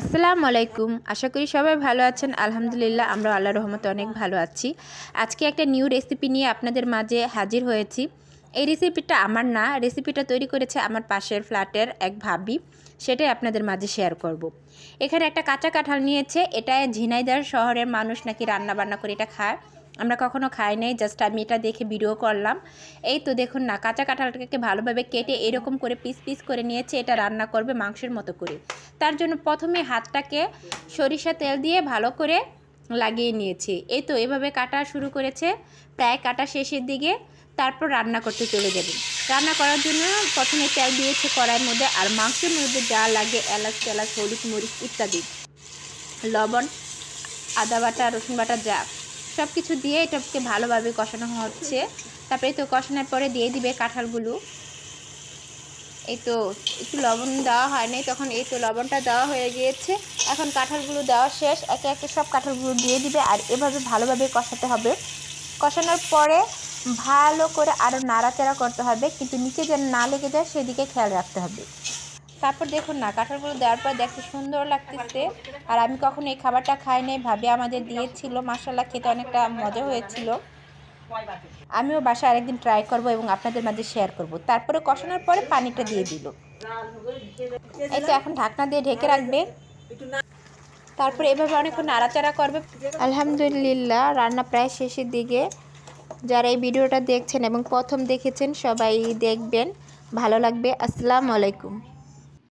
আসসালামু আলাইকুম। আশা করি সবাই ভালো আছেন। আলহামদুলিল্লাহ আমরা আল্লাহর রহমতে অনেক ভালো আছি। আজকে একটা নিউ রেসিপি নিয়ে আপনাদের মাঝে হাজির হয়েছি। এই রেসিপিটা আমার না, রেসিপিটা তৈরি করেছে আমার পাশের ফ্ল্যাটের এক ভাবি। সেটাই আপনাদের মাঝে শেয়ার করব। এখানে একটা কাঁচা কাঁঠাল নিয়েছে। এটা ঝিনাইদহ শহরের মানুষ নাকি রান্না বান্না করে এটা খায়। আমরা কখনো খাই নাই, জাস্ট আমি এটা দেখে ভিডিও করলাম। এই তো দেখুন না, কাঁচা কাঁঠালটাকে ভালোভাবে কেটে এরকম করে পিস পিস করে নিয়েছে। এটা রান্না করবে মাংসের মতো করে। তার জন্য প্রথমে হাতটাকে সরিষা তেল দিয়ে ভালো করে লাগিয়ে নিয়েছি। এই তো এভাবে কাটা শুরু করেছে, প্রায় কাটা শেষের দিকে। তারপর রান্না করতে চলে যাবে। রান্না করার জন্য প্রথমে তেল দিয়েছে কড়াইয়ের মধ্যে, আর মাংসের মধ্যে যা লাগে এলাচ তেলাচ হলুদ মরিচ ইত্যাদি, লবণ, আদা বাটা রসুন বাটা যা সব কিছু দিয়ে এটাকে ভালোভাবে কষানো হচ্ছে। তারপরে তো কষানোর পরে দিয়ে দিবে কাঁঠালগুলো। এই তো একটু লবণ দেওয়া হয়নি তখন, এই তো লবণটা দেওয়া হয়ে গিয়েছে। এখন কাঁঠালগুলো দেওয়া শেষ, একে একে সব কাঁঠালগুলো দিয়ে দিবে। আর এভাবে ভালোভাবে কষাতে হবে। কষানোর পরে ভালো করে আরও নাড়াচাড়া করতে হবে, কিন্তু নিচে যেন না লেগে যায় সেদিকে খেয়াল রাখতে হবে। তারপর দেখুন না, কাঁঠালগুলো দেওয়ার পর দেখতে সুন্দর লাগতেছে। আর আমি কখনো এই খাবারটা খাই নাই, ভাবি আমাদের দিয়েছিল। মাশাআল্লাহ, খেতে অনেকটা মজা হয়েছিল। আমিও বাসায় আরেকদিন ট্রাই করব এবং আপনাদের মাঝে শেয়ার করব। তারপরে কষানোর পরে পানিটা দিয়ে দিল। এই তো এখন ঢাকনা দিয়ে ঢেকে রাখবে। তারপরে এভাবে অনেকক্ষণ নাড়াচাড়া করবে। আলহামদুলিল্লাহ, রান্না প্রায় শেষের দিকে। যারা এই ভিডিওটা দেখছেন এবং প্রথম দেখেছেন সবাই দেখবেন, ভালো লাগবে। আসসালামু আলাইকুম।